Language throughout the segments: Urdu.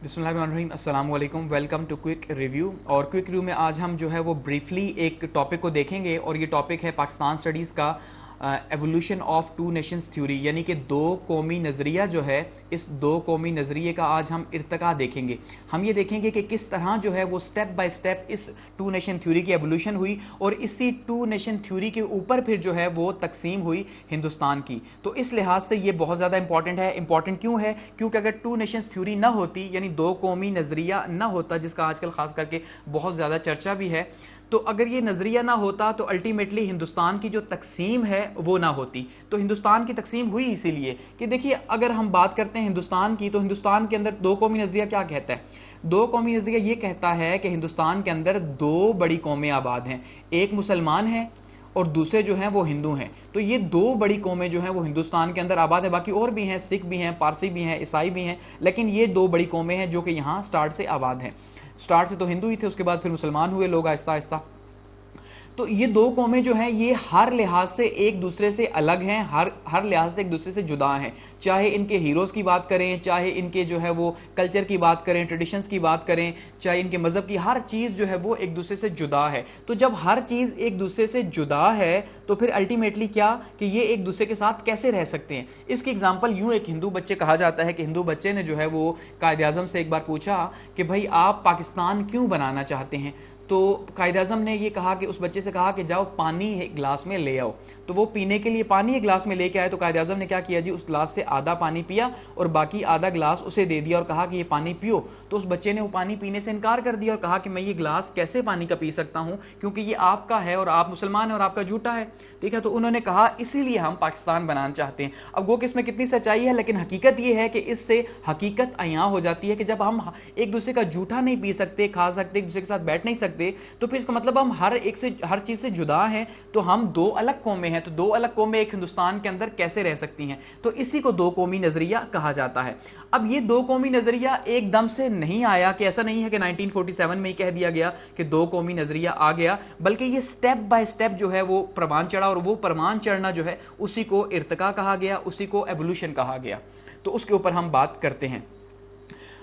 بسم اللہ الرحمن الرحیم، السلام علیکم، ویلکم ٹو کوئک ریویو۔ اور کوئک ریویو میں آج ہم جو ہے وہ بریفلی ایک ٹاپک کو دیکھیں گے، اور یہ ٹاپک ہے پاکستان سٹڈیز کا evolution of two nations theory, یعنی کہ دو قومی نظریہ جو ہے، اس دو قومی نظریے کا آج ہم ارتقا دیکھیں گے۔ ہم یہ دیکھیں گے کہ کس طرح جو ہے وہ سٹیپ بائی سٹیپ اس ٹو نیشن تھیوری کی ایولیوشن ہوئی، اور اسی ٹو نیشن تھیوری کے اوپر پھر جو ہے وہ تقسیم ہوئی ہندوستان کی۔ تو اس لحاظ سے یہ بہت زیادہ امپورٹنٹ ہے۔ امپورٹنٹ کیوں ہے؟ کیونکہ اگر ٹو نیشنز تھیوری نہ ہوتی، یعنی دو قومی نظریہ نہ ہوتا، جس کا آج کل خاص کر کے بہت زیادہ چرچا بھی ہے، تو اگر یہ نظریہ نہ ہوتا تو الٹیمیٹلی ہندوستان کی جو تقسیم ہے وہ نہ ہوتی۔ تو ہندوستان کی تقسیم ہوئی اسی لیے کہ دیکھیے، اگر ہم بات کرتے ہیں ہندوستان کی، تو ہندوستان کے اندر دو قومی نظریہ کیا کہتا ہے؟ دو قومی نظریہ یہ کہتا ہے کہ ہندوستان کے اندر دو بڑی قومیں آباد ہیں، ایک مسلمان ہیں اور دوسرے جو ہیں وہ ہندو ہیں۔ تو یہ دو بڑی قومیں جو ہیں وہ ہندوستان کے اندر آباد ہیں، باقی اور بھی ہیں، سکھ بھی ہیں، پارسی بھی ہیں، عیسائی بھی ہیں، لیکن یہ دو بڑی قومیں ہیں جو کہ یہاں سٹارٹ سے آباد ہیں۔ سٹارٹ سے تو ہندو ہی تھے، اس کے بعد پھر مسلمان ہوئے لوگ آہستہ آہستہ۔ تو یہ دو قومیں جو ہیں یہ ہر لحاظ سے ایک دوسرے سے الگ ہیں، ہر لحاظ سے ایک دوسرے سے جدا ہیں، چاہے ان کے ہیروز کی بات کریں، چاہے ان کے جو ہے وہ کلچر کی بات کریں، ٹریڈیشنز کی بات کریں، چاہے ان کے مذہب کی، ہر چیز جو ہے وہ ایک دوسرے سے جدا ہے۔ تو جب ہر چیز ایک دوسرے سے جدا ہے تو پھر الٹیمیٹلی کیا کہ یہ ایک دوسرے کے ساتھ کیسے رہ سکتے ہیں؟ اس کی اگزامپل یوں، ایک ہندو بچے، کہا جاتا ہے کہ ہندو بچے نے جو ہے وہ قائد اعظم سے ایک بار پوچھا کہ بھائی آپ پاکستان کیوں بنانا چاہتے ہیں؟ تو قائد اعظم نے یہ کہا کہ اس بچے سے کہا کہ جاؤ پانی ایک گلاس میں لے آؤ۔ تو وہ پینے کے لیے پانی ایک گلاس میں لے کے آئے، تو قائد اعظم نے کیا کیا جی، اس گلاس سے آدھا پانی پیا اور باقی آدھا گلاس اسے دے دیا اور کہا کہ یہ پانی پیو۔ تو اس بچے نے وہ پانی پینے سے انکار کر دیا اور کہا کہ میں یہ گلاس کیسے پانی کا پی سکتا ہوں، کیونکہ یہ آپ کا ہے اور آپ مسلمان ہیں اور آپ کا جھوٹا ہے۔ ٹھیک ہے، تو انہوں نے کہا اسی لیے ہم پاکستان بنانا چاہتے ہیں۔ اب وہ کہ اس میں کتنی سچائی ہے، لیکن حقیقت یہ ہے کہ اس سے حقیقت عیاں ہو جاتی ہے کہ جب ہم ایک دوسرے کا جھوٹا نہیں پی سکتے، کھا سکتے، ایک دوسرے کے ساتھ بیٹھ نہیں سکتے، تو پھر اس کا مطلب ہم ہر چیز سے جدا ہیں، تو ہم دو الگ قومیں ہیں، تو دو الگ قومیں ایک ہندوستان کے اندر کیسے رہ سکتی ہیں؟ تو اسی کو دو قومی نظریہ کہا جاتا ہے۔ اب یہ دو قومی نظریہ ایک دم سے نہیں آیا، کہ ایسا نہیں ہے کہ 1947 میں ہی کہہ دیا گیا کہ دو قومی نظریہ آ گیا، بلکہ یہ سٹیپ بائی سٹیپ جو ہے وہ پروان چڑھا، اور وہ پروان چڑھنا جو ہے اسی کو ارتقا کہا گیا، اسی کو ایولیوشن کہا گیا۔ تو اس کے اوپر ہم بات کرتے ہیں۔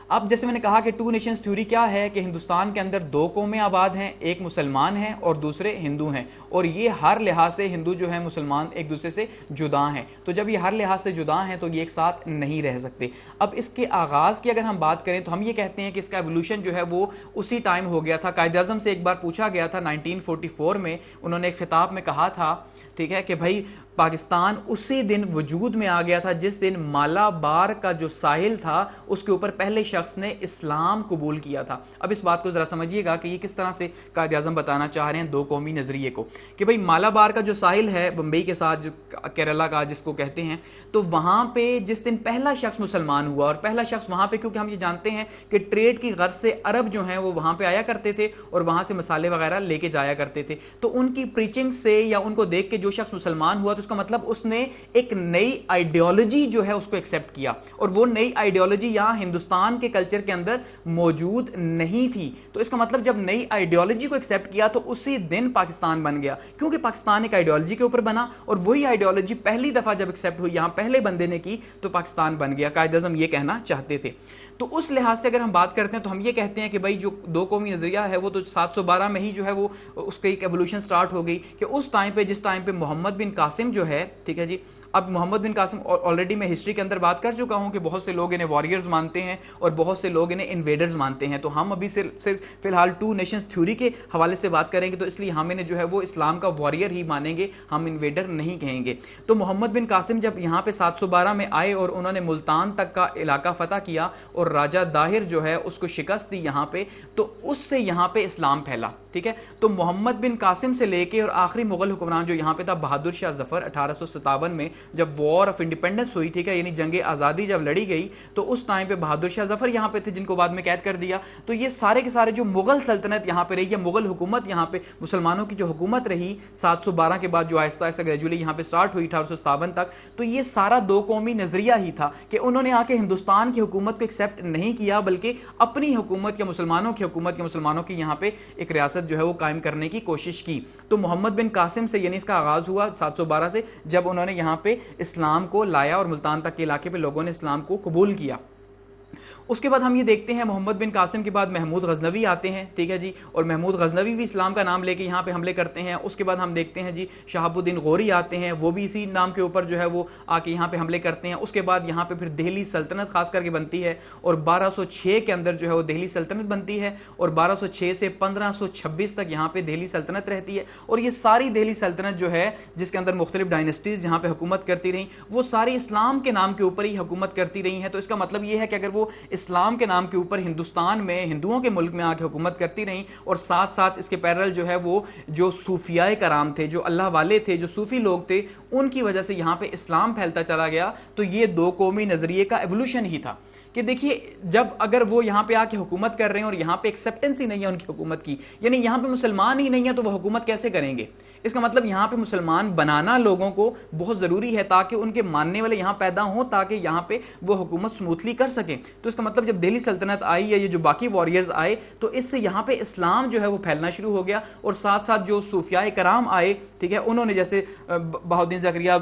اب جیسے میں نے کہا کہ ٹو نیشنز تھیوری کیا ہے، کہ ہندوستان کے اندر دو قومیں آباد ہیں، ایک مسلمان ہیں اور دوسرے ہندو ہیں، اور یہ ہر لحاظ سے ہندو جو ہیں مسلمان ایک دوسرے سے جدا ہیں۔ تو جب یہ ہر لحاظ سے جدا ہیں تو یہ ایک ساتھ نہیں رہ سکتے۔ اب اس کے آغاز کی اگر ہم بات کریں تو ہم یہ کہتے ہیں کہ اس کا ایولیوشن جو ہے وہ اسی ٹائم ہو گیا تھا۔ قائد اعظم سے ایک بار پوچھا گیا تھا 1944 میں، انہوں نے ایک خطاب میں کہا تھا، ٹھیک ہے، کہ بھائی پاکستان اسی دن وجود میں آ گیا تھا جس دن مالابار کا جو ساحل تھا اس کے اوپر پہلے شخص نے اسلام قبول کیا تھا۔ اب اس بات کو ذرا سمجھیے گا کہ یہ کس طرح سے قائد اعظم بتانا چاہ رہے ہیں دو قومی نظریے کو، کہ بھئی مالابار کا جو ساحل ہے بمبئی کے ساتھ، جو کیرلا کا جس کو کہتے ہیں، تو وہاں پہ جس دن پہلا شخص مسلمان ہوا، اور پہلا شخص وہاں پہ، کیونکہ ہم یہ جانتے ہیں کہ ٹریڈ کی غرض سے عرب جو ہیں وہ وہاں پہ آیا کرتے تھے اور وہاں سے مسالے وغیرہ لے کے جایا کرتے تھے، تو ان کی پریچنگ سے یا ان کو دیکھ کے جو شخص مسلمان ہوا، تو اس کا مطلب اس نے ایک نئی آئیڈیالوجی جو ہے اس کو ایکسپٹ کیا، اور وہ نئی آئیڈیالوجی یہاں ہندوستان کے کلچر کے اندر موجود نہیں تھی۔ تو اس کا مطلب جب نئی آئیڈیالوجی کو ایکسپٹ کیا تو اسی دن پاکستان بن گیا، کیونکہ پاکستان ایک آئیڈیالوجی کے اوپر بنا، اور وہی آئیڈیالوجی پہلی دفعہ جب ایکسپٹ ہوئی، یہاں پہلے بندے نے کی، تو پاکستان بن گیا۔ قائد اعظم یہ کہنا چاہتے تھے۔ تو اس لحاظ سے اگر ہم بات کرتے ہیں تو ہم یہ کہتے ہیں کہ بھائی جو دو قومی نظریہ ہے وہ تو 712 میں ہی جو ہے وہ اس کی ایک ایولیوشن سٹارٹ ہو گئی، کہ اس ٹائم پہ، جس ٹائم پہ محمد بن قاسم جو ہے، ٹھیک ہے جی، اب محمد بن قاسم آلریڈی میں ہسٹری کے اندر بات کر چکا ہوں کہ بہت سے لوگ انہیں واریئرز مانتے ہیں اور بہت سے لوگ انہیں انویڈرز مانتے ہیں، تو ہم ابھی صرف فی الحال ٹو نیشنز تھیوری کے حوالے سے بات کریں گے، تو اس لیے ہم انہیں جو ہے وہ اسلام کا واریئر ہی مانیں گے، ہم انویڈر نہیں کہیں گے۔ تو محمد بن قاسم جب یہاں پہ 712 میں آئے اور انہوں نے ملتان تک کا علاقہ فتح کیا اور راجہ داہر جو ہے اس کو شکست دی یہاں پہ، تو اس سے یہاں پہ اسلام پھیلا، ٹھیک ہے۔ تو محمد بن قاسم سے لے کے اور آخری مغل حکمران جو یہاں پہ تھا بہادر شاہ ظفر 1857 میں، جب وار آف انڈیپینڈنس ہوئی، ٹھیک ہے، یعنی جنگ آزادی جب لڑی گئی، تو اس ٹائم پہ بہادر شاہ ظفر یہاں پہ تھے، جن کو بعد میں قید کر دیا۔ تو یہ سارے کے سارے جو مغل سلطنت یہاں پہ رہی ہے، مغل حکومت یہاں پہ مسلمانوں کی جو حکومت رہی 712 کے بعد، جو آہستہ آہستہ گریجولی یہاں پہ سٹارٹ ہوئی 1857 تک، تو یہ سارا دو قومی نظریہ ہی تھا، کہ انہوں نے آ کے ہندوستان کی حکومت کو ایکسپٹ نہیں کیا، بلکہ اپنی حکومت یا مسلمانوں کی حکومت یا مسلمانوں کی یہاں پہ ایک ریاست جو ہے وہ قائم کرنے کی کوشش کی۔ تو محمد بن قاسم سے، یعنی اس کا آغاز ہوا 712 سے، جب انہوں نے یہاں پہ اسلام کو لایا اور ملتان تک کے علاقے پہ لوگوں نے اسلام کو قبول کیا۔ اس کے بعد ہم یہ دیکھتے ہیں محمد بن قاسم کے بعد محمود غزنوی آتے ہیں, ٹھیک ہے جی, اور محمود غزنوی بھی اسلام کا نام لے کے یہاں پہ حملے کرتے ہیں. اس کے بعد ہم دیکھتے ہیں جی شہاب الدین غوری آتے ہیں, وہ بھی اسی نام کے اوپر جو ہے وہ آ کے یہاں پہ حملے کرتے ہیں. اس کے بعد یہاں پہ پھر دہلی سلطنت خاص کر کے بنتی ہے, اور 1206 کے اندر جو ہے وہ دہلی سلطنت بنتی ہے, اور 1206 سے 1526 تک یہاں پہ دہلی سلطنت رہتی ہے. اور یہ ساری دہلی سلطنت جو ہے جس کے اندر مختلف ڈائنسٹیز یہاں پہ حکومت کرتی رہیں, وہ ساری اسلام کے نام کے اوپر ہی حکومت کرتی رہی ہیں. تو اس کا مطلب یہ ہے کہ اگر وہ اسلام کے نام کے اوپر ہندوستان میں ہندوؤں کے ملک میں آ کے حکومت کرتی رہیں, اور ساتھ ساتھ اس کے پیرل جو ہے وہ جو صوفیاء کرام تھے, جو اللہ والے تھے, جو صوفی لوگ تھے, ان کی وجہ سے یہاں پہ اسلام پھیلتا چلا گیا. تو یہ دو قومی نظریے کا ایوولوشن ہی تھا کہ دیکھیے جب اگر وہ یہاں پہ آ کے حکومت کر رہے ہیں اور یہاں پہ ایکسیپٹنس ہی نہیں ہے ان کی حکومت کی, یعنی یہاں پہ مسلمان ہی نہیں ہے, تو وہ حکومت کیسے کریں گے؟ اس کا مطلب یہاں پہ مسلمان بنانا لوگوں کو بہت ضروری ہے تاکہ ان کے ماننے والے یہاں پیدا ہوں, تاکہ یہاں پہ وہ حکومت سموتھلی کر سکیں. تو اس کا مطلب جب دہلی سلطنت آئی یا یہ جو باقی واریئرز آئے, تو اس سے یہاں پہ اسلام جو ہے وہ پھیلنا شروع ہو گیا. اور ساتھ ساتھ جو صوفیاء کرام آئے, ٹھیک ہے, انہوں نے جیسے بہاؤالدین زکریا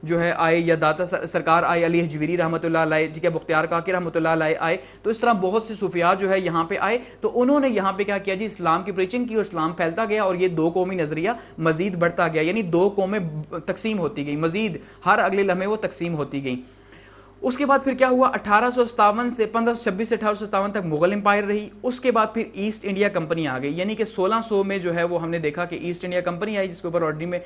جو ہے آئے, یا داتا سرکار آئے, علی حجویری رحمۃ اللہ علیہ, ٹھیک ہے, بختیار کاکی رحمۃ اللہ علیہ آئے. تو اس طرح بہت سے صوفیاء جو ہے یہاں پہ آئے, تو انہوں نے یہاں پہ کیا کیا جی, اسلام کی پریچنگ کی, اور اسلام پھیلتا گیا, اور یہ دو قومی نظریہ مزید بڑھتا گیا, یعنی دو قومیں تقسیم ہوتی گئی, مزید ہر اگلے لمحے وہ تقسیم ہوتی گئی. اس کے بعد پھر کیا ہوا, 1857 سے 1526 سے 1857 تک مغل امپائر رہی. اس کے بعد پھر ایسٹ انڈیا کمپنی آ گئی, یعنی کہ 1600 میں جو ہے وہ ہم نے دیکھا کہ ایسٹ انڈیا کمپنی آئی, جس کے اوپر آلریڈی میں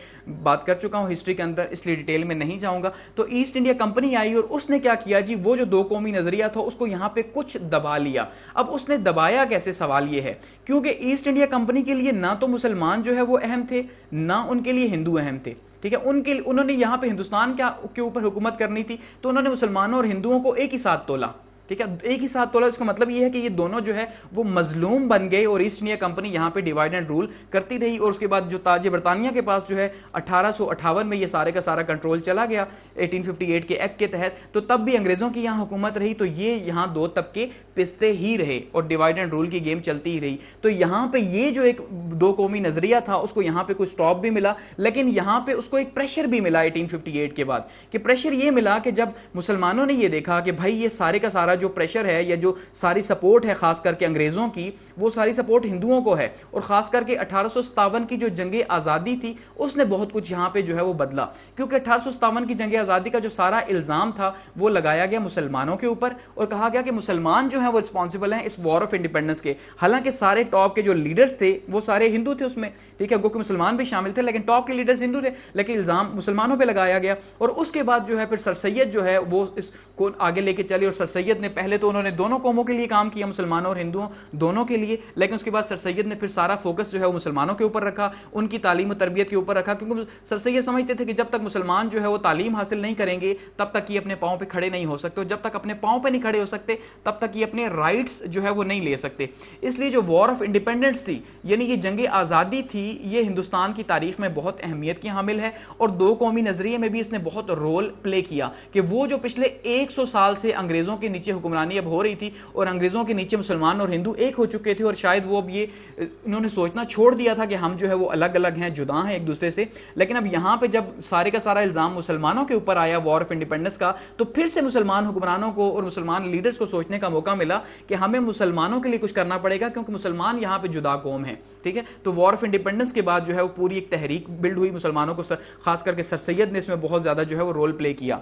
بات کر چکا ہوں ہسٹری کے اندر, اس لیے ڈیٹیل میں نہیں جاؤں گا. تو ایسٹ انڈیا کمپنی آئی, اور اس نے کیا کیا جی, وہ جو دو قومی نظریہ تھا اس کو یہاں پہ کچھ دبا لیا. اب اس نے دبایا کیسے, سوال یہ ہے, کیونکہ ایسٹ انڈیا کمپنی کے لیے نہ تو مسلمان جو ہے وہ اہم تھے, نہ ان کے لیے ہندو اہم تھے, ٹھیک ہے. انہوں نے یہاں پہ ہندوستان کے اوپر حکومت کرنی تھی, تو انہوں نے مسلمانوں اور ہندوؤں کو ایک ہی ساتھ تولا, ٹھیک ہے, ایک ہی ساتھ تولا. اس کا مطلب یہ ہے کہ یہ دونوں جو ہے وہ مظلوم بن گئے, اور ایسٹ انڈیا کمپنی یہاں پہ ڈیوائڈ اینڈ رول کرتی رہی. اور اس کے بعد جو تاج برطانیہ کے پاس جو ہے 1858 میں یہ سارے کا سارا کنٹرول چلا گیا 1858 کے ایکٹ کے تحت, تو تب بھی انگریزوں کی یہاں حکومت رہی. تو یہ یہاں دو طبقے پستے ہی رہے, اور ڈیوائڈ اینڈ رول کی گیم چلتی ہی رہی. تو یہاں پہ یہ جو ایک دو قومی نظریہ تھا, اس کو یہاں پہ کوئی سٹاپ بھی ملا, لیکن یہاں پہ اس کو ایک پریشر بھی ملا 1858 کے بعد. کہ پریشر یہ ملا کہ جب مسلمانوں نے یہ دیکھا کہ بھائی یہ سارے کا سارا جو پریشر ہے, یا جو ساری سپورٹ ہے خاص کر کے انگریزوں کی, وہ ساری سپورٹ ہندوؤں کو ہے, اور خاص کر کے 1857 کی جو جنگ آزادی تھی اس نے بہت کچھ یہاں پہ جو ہے وہ بدلا. کیونکہ 1857 کی جنگ آزادی کا جو سارا الزام تھا وہ لگایا گیا مسلمانوں کے اوپر, اور کہا گیا کہ مسلمان جو ہیں وہ رسپانسبل ہیں اس وار آف انڈیپینڈنس کے. حالانکہ سارے ٹاپ کے جو لیڈرز تھے وہ سارے ہندو تھے اس میں, ٹھیک ہے, گو کہ مسلمان بھی شامل تھے, لیکن ٹاپ کے لیڈرز ہندو تھے, لیکن الزام مسلمانوں پہ لگایا گیا. اور اس کے بعد جو ہے پھر سر سید جو ہے وہ اس کو آگے لے کے چلے, اور سر سید نے پہلے تو انہوں نے دونوں قوموں کے لیے کام کیا, مسلمانوں اور ہندوؤں دونوں کے لیے, لیکن اس کے بعد سر سید نے پھر سارا فوکس جو ہے وہ مسلمانوں کے اوپر رکھا, ان کی تعلیم و تربیت کے اوپر رکھا. کیونکہ سر سید سمجھتے تھے کہ جب تک مسلمان جو ہے وہ تعلیم حاصل نہیں کریں گے تب تک یہ اپنے پاؤں پہ کھڑے نہیں ہو سکتے, اور جب تک اپنے پاؤں پہ نہیں کھڑے ہو سکتے تب تک یہ اپنے رائٹس جو ہے وہ نہیں لے سکتے. اس لیے جو وار آف انڈیپینڈنس تھی, یعنی یہ جنگ آزادی تھی, یہ ہندوستان کی تاریخ میں بہت اہمیت کی حامل ہے, اور دو قومی نظریے میں بھی اس نے بہت رول پلے کیا. کہ وہ جو پچھلے 100 سال سے انگریزوں کے نیچے حکمرانی اب ہو رہی تھی, اور انگریزوں کے نیچے مسلمان اور ہندو ایک ہو چکے تھے, اور شاید وہ اب یہ انہوں نے سوچنا چھوڑ دیا تھا کہ ہم جو ہے وہ الگ الگ ہیں, جدا ہیں ایک دوسرے سے. لیکن اب یہاں پہ جب سارے کا سارا الزام مسلمانوں کے اوپر آیا وار آف انڈیپینڈنس کا, تو پھر سے مسلمان حکمرانوں کو اور مسلمان لیڈرز کو سوچنے کا موقع ملا کہ ہمیں مسلمانوں کے لیے کچھ کرنا پڑے گا, کیونکہ مسلمان یہاں پہ جدا قوم ہے, ٹھیک ہے. تو وار آف انڈیپینڈنس کے بعد جو ہے وہ پوری ایک تحریک بلڈ ہوئی مسلمانوں کو, خاص کر کے سر سید نے اس میں بہت زیادہ جو ہے وہ رول پلے کیا.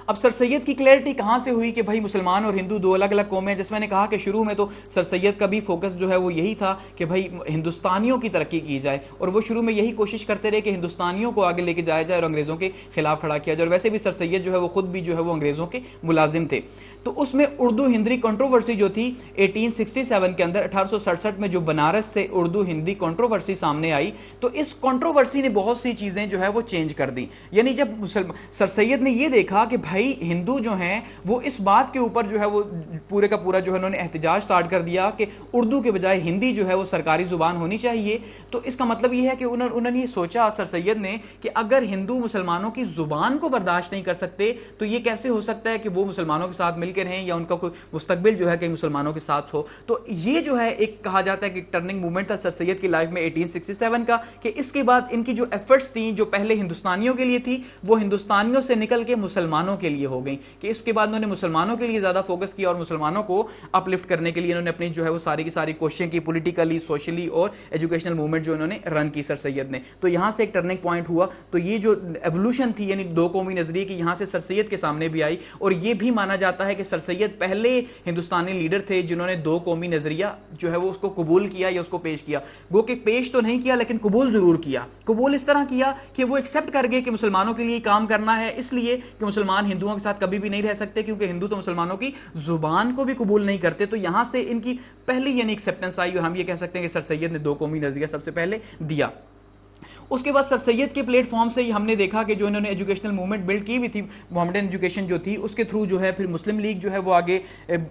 اب سر سید کی کلیئرٹی کہاں سے ہوئی کہ بھائی مسلمان اور ہندو دو الگ الگ قومیں. جیسے میں نے کہا کہ شروع میں تو سر سید کا بھی فوکس جو ہے وہ یہی تھا کہ بھائی ہندوستانیوں کی ترقی کی جائے, اور وہ شروع میں یہی کوشش کرتے رہے کہ ہندوستانیوں کو آگے لے کے جایا جائے اور انگریزوں کے خلاف کھڑا کیا جائے. اور ویسے بھی سر سید جو ہے وہ خود بھی جو ہے وہ انگریزوں کے ملازم تھے. تو اس میں اردو ہندی کنٹروورسی جو تھی 1867 کے اندر 1867 میں جو بنارس سے اردو ہندی کنٹروورسی سامنے آئی, تو اس کنٹروورسی نے بہت سی چیزیں جو ہے وہ چینج کر دی. یعنی جب سر سید نے یہ دیکھا کہ بھائی ہندو جو ہیں وہ اس بات کے اوپر جو ہے وہ پورے کا پورا جو ہے انہوں نے احتجاج سٹارٹ کر دیا کہ اردو کے بجائے ہندی جو ہے وہ سرکاری زبان ہونی چاہیے. تو اس کا مطلب یہ ہے کہ انہوں نے یہ سوچا سر سید نے کہ اگر ہندو مسلمانوں کی زبان کو برداشت نہیں کر سکتے تو یہ کیسے ہو سکتا ہے کہ وہ مسلمانوں کے ساتھ مل کے رہیں یا ان کا کوئی مستقبل جو ہے کہ مسلمانوں کے ساتھ ہو. تو یہ جو ہے ایک کہا جاتا ہے کہ ٹرننگ موومنٹ تھا سر سید کی لائف میں 1867 کا, کہ اس کے بعد ان کی جو ایفرٹس تھیں جو پہلے ہندوستانیوں کے لیے تھی وہ ہندوستانیوں سے نکل کے مسلمانوں مسلمانوں کے لیے ہو گئی, کہ اس کے بعد انہوں نے مسلمانوں کے لیے زیادہ فوکس کیا اور مسلمانوں کو اپ لفٹ کرنے کے لیے انہوں نے اپنی جو ہے وہ ساری کی ساری کوششیں کی, پولیٹیکلی, سوشلی اور ایجوکیشنل موومنٹ جو انہوں نے رن کی سر سید نے. تو یہاں سے ایک ٹرننگ پوائنٹ ہوا. تو یہ جو ایوولوشن تھی یعنی دو قومی نظریے کی, یہاں سے سر سید کے سامنے بھی آئی, اور یہ بھی مانا جاتا ہے کہ سر سید پہلے ہندوستانی لیڈر تھے جنہوں نے دو قومی نظریہ جو ہے وہ اس کو قبول کیا یا اس کو پیش کیا. گو کہ پیش تو نہیں کیا لیکن قبول ضرور کیا. قبول اس طرح کیا کہ وہ ایکسیپٹ کر گئے کہ مسلمانوں کے لیے کام کرنا ہے, اس لیے کہ مسلمان ہندوؤں کے ساتھ کبھی بھی نہیں رہ سکتے, کیونکہ ہندو تو مسلمانوں کی زبان کو بھی قبول نہیں کرتے. تو یہاں سے ان کی پہلی یعنی ایکسیپٹنس آئی, اور ہم یہ کہہ سکتے ہیں کہ سر سید نے دو قومی نظریہ سب سے پہلے دیا. اس کے بعد سر سید کے پلیٹ فارم سے ہم نے دیکھا کہ جو انہوں نے ایجوکیشنل موومنٹ بلڈ کی ہوئی تھی, محمدن ایجوکیشن جو تھی, اس کے تھرو جو ہے پھر مسلم لیگ جو ہے وہ آگے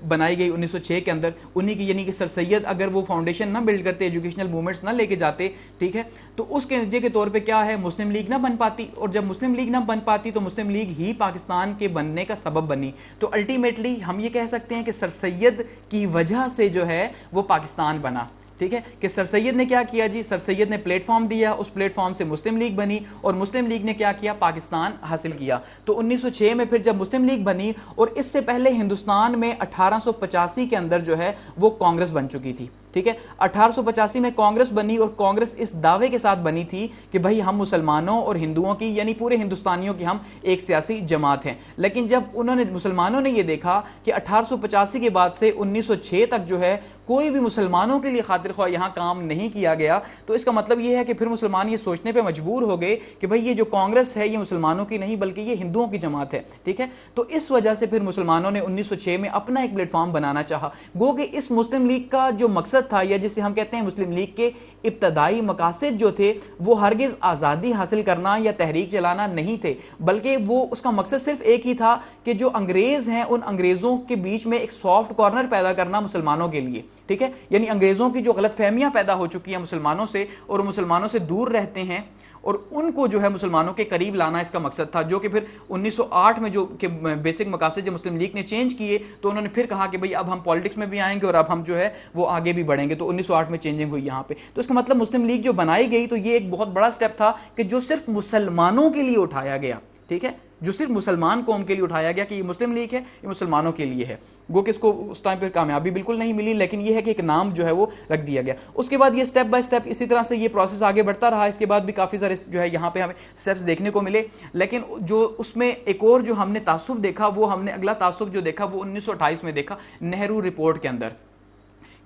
بنائی گئی 1906 کے اندر. انہی کی یعنی کہ سر سید اگر وہ فاؤنڈیشن نہ بلڈ کرتے, ایجوکیشنل موومنٹس نہ لے کے جاتے, ٹھیک ہے, تو اس کے نتیجے کے طور پہ کیا ہے, مسلم لیگ نہ بن پاتی, اور جب مسلم لیگ نہ بن پاتی تو مسلم لیگ ہی پاکستان کے بننے کا سبب بنی. تو الٹیمیٹلی ہم یہ کہہ سکتے ہیں کہ سر سید کی وجہ سے جو ہے وہ پاکستان بنا. ٹھیک ہے, کہ سر سید نے کیا کیا جی, سر سید نے پلیٹ فارم دیا, اس پلیٹ فارم سے مسلم لیگ بنی, اور مسلم لیگ نے کیا کیا, پاکستان حاصل کیا. تو 1906 میں پھر جب مسلم لیگ بنی, اور اس سے پہلے ہندوستان میں 1885 کے اندر جو ہے وہ کانگریس بن چکی تھی. ٹھیک ہے, 1885 میں کانگریس بنی, اور کانگریس اس دعوے کے ساتھ بنی تھی کہ بھائی ہم مسلمانوں اور ہندوؤں کی یعنی پورے ہندوستانیوں کی ہم ایک سیاسی جماعت ہیں. لیکن جب انہوں نے مسلمانوں نے یہ دیکھا کہ 1885 کے بعد سے 1906 تک جو ہے کوئی بھی مسلمانوں کے لیے خاطر خواہ یہاں کام نہیں کیا گیا, تو اس کا مطلب یہ ہے کہ پھر مسلمان یہ سوچنے پہ مجبور ہو گئے کہ بھئی یہ جو کانگریس ہے یہ مسلمانوں کی نہیں بلکہ یہ ہندوؤں کی جماعت ہے. ٹھیک ہے, تو اس وجہ سے پھر مسلمانوں نے 1906 میں اپنا ایک پلیٹ فارم بنانا چاہا. گو کہ اس مسلم لیگ کا جو مقصد تھا, یا جسے ہم کہتے ہیں مسلم لیگ کے ابتدائی مقاصد جو تھے, وہ ہرگز آزادی حاصل کرنا یا تحریک چلانا نہیں تھے, بلکہ وہ اس کا مقصد صرف ایک ہی تھا کہ جو انگریز ہیں ان انگریزوں کے بیچ میں ایک سافٹ کارنر پیدا کرنا مسلمانوں کے لیے. ٹھیک ہے, یعنی انگریزوں کی جو غلط فہمیاں پیدا ہو چکی ہیں مسلمانوں سے, اور مسلمانوں سے دور رہتے ہیں, اور ان کو جو ہے مسلمانوں کے قریب لانا اس کا مقصد تھا. جو کہ پھر 1908 میں جو کہ بیسک مقاصد جو مسلم لیگ نے چینج کیے, تو انہوں نے پھر کہا کہ بھئی اب ہم پالیٹکس میں بھی آئیں گے اور اب ہم جو ہے وہ آگے بھی بڑھیں گے. تو 1908 میں چینجنگ ہوئی یہاں پہ. تو اس کا مطلب مسلم لیگ جو بنائی گئی تو یہ ایک بہت بڑا سٹیپ تھا کہ جو صرف مسلمانوں کے لیے اٹھایا گیا. ٹھیک ہے, جو صرف مسلمان قوم کے لیے اٹھایا گیا کہ یہ مسلم لیگ ہے, یہ مسلمانوں کے لیے ہے. گو کہ اس کو اس ٹائم پہ کامیابی بالکل نہیں ملی, لیکن یہ ہے کہ ایک نام جو ہے وہ رکھ دیا گیا. اس کے بعد یہ سٹیپ بائی سٹیپ اسی طرح سے یہ پروسیس آگے بڑھتا رہا. اس کے بعد بھی کافی سارے جو ہے یہاں پہ ہمیں سٹیپس دیکھنے کو ملے, لیکن جو اس میں ایک اور جو ہم نے تعصب دیکھا, وہ ہم نے اگلا تعصب جو دیکھا وہ 1928 میں دیکھا, نہرو رپورٹ کے اندر.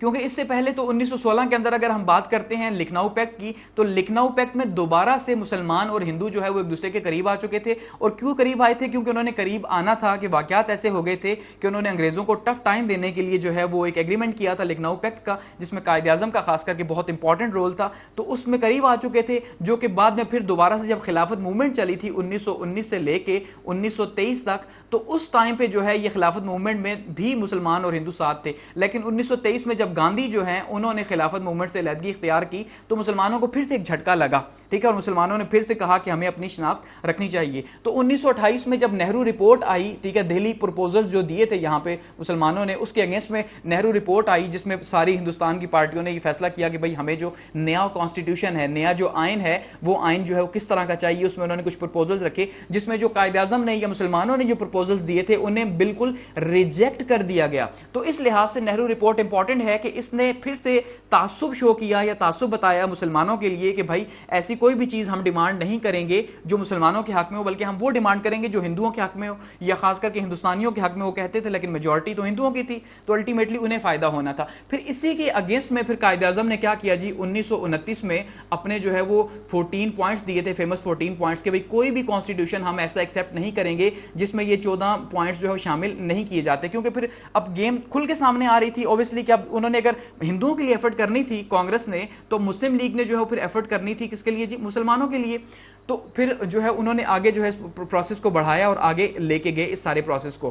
کیونکہ اس سے پہلے تو 1916 کے اندر اگر ہم بات کرتے ہیں لکھنؤ پیکٹ کی, تو لکھنؤ پیکٹ میں دوبارہ سے مسلمان اور ہندو جو ہے وہ ایک دوسرے کے قریب آ چکے تھے. اور کیوں قریب آئے تھے, کیونکہ انہوں نے قریب آنا تھا کہ واقعات ایسے ہو گئے تھے کہ انہوں نے انگریزوں کو ٹف ٹائم دینے کے لیے جو ہے وہ ایک ایگریمنٹ کیا تھا لکھنؤ پیکٹ کا, جس میں قائد اعظم کا خاص کر کے بہت امپورٹنٹ رول تھا. تو اس میں قریب آ چکے تھے, جو کہ بعد میں پھر دوبارہ سے جب خلافت موومنٹ چلی تھی 1919 سے لے کے 1923 تک, تو اس ٹائم پہ جو ہے یہ خلافت موومنٹ میں بھی مسلمان اور ہندو ساتھ تھے. لیکن 1923 میں جب گاندھی جو ہیں انہوں نے خلافت موومنٹ سے علیحدگی اختیار کی, تو مسلمانوں کو پھر سے ایک جھٹکا لگا. ٹھیک ہے, اور مسلمانوں نے پھر سے کہا کہ ہمیں اپنی شناخت رکھنی چاہیے. تو 1928 میں جب نہرو رپورٹ آئی, ٹھیک ہے, دہلی پروپوزل جو دیے تھے یہاں پہ مسلمانوں نے, اس کے اگینسٹ میں نہرو رپورٹ آئی, جس میں ساری ہندوستان کی پارٹیوں نے یہ فیصلہ کیا کہ بھئی ہمیں جو نیا کانسٹیٹیوشن ہے, نیا جو آئین ہے, وہ آئین جو ہے وہ کس طرح کا چاہیے. اس میں انہوں نے کچھ پروپوزلز رکھے, جس میں جو قائد اعظم نے یا مسلمانوں نے جو پروپوزلز دیے تھے انہیں بالکل ریجیکٹ کر دیا گیا. تو اس لحاظ سے نہرو رپورٹ امپورٹنٹ ہے کہ اس نے پھر سے تعصب شو کیا یا تعصب بتایا مسلمانوں کے لیے کہ بھائی ایسی کوئی بھی چیز ہم ڈیمانڈ نہیں کریں گے جو مسلمانوں کے حق میں ہو, بلکہ ہم وہ ڈیمانڈ کریں گے جو ہندوؤں کے حق میں ہو, یا خاص کر کے ہندوستانیوں کے حق میں. وہ کہتے تھے لیکن میجورٹی تو ہندوؤں کی تھی, تو الٹیمیٹلی انہیں فائدہ ہونا تھا. پھر اسی کے اگینسٹ میں پھر قائد اعظم نے کیا کیا جی, 1929 میں اپنے جو ہے وہ 14 پوائنٹس دیے تھے, فیمس 14 پوائنٹس, کہ بھئی کوئی بھی کانسٹیٹیوشن ہم ایسا ایکسیپٹ نہیں کریں گے جس میں یہ 14 پوائنٹس جو ہے شامل نہیں کیے جاتے. کیونکہ پھر اب گیم کھل کے سامنے آ رہی تھی اوبیسلی کہ اب انہوں نے اگر ہندوؤں کے لیے ایفرٹ کرنی تھی کانگریس نے, تو مسلم لیگ نے جو ہے پھر ایفرٹ کرنی تھی کس کے لیے جی, مسلمانوں کے لیے. تو پھر جو ہے انہوں نے آگے جو ہے پروسیس کو بڑھایا اور آگے لے کے گئے اس سارے پروسیس کو.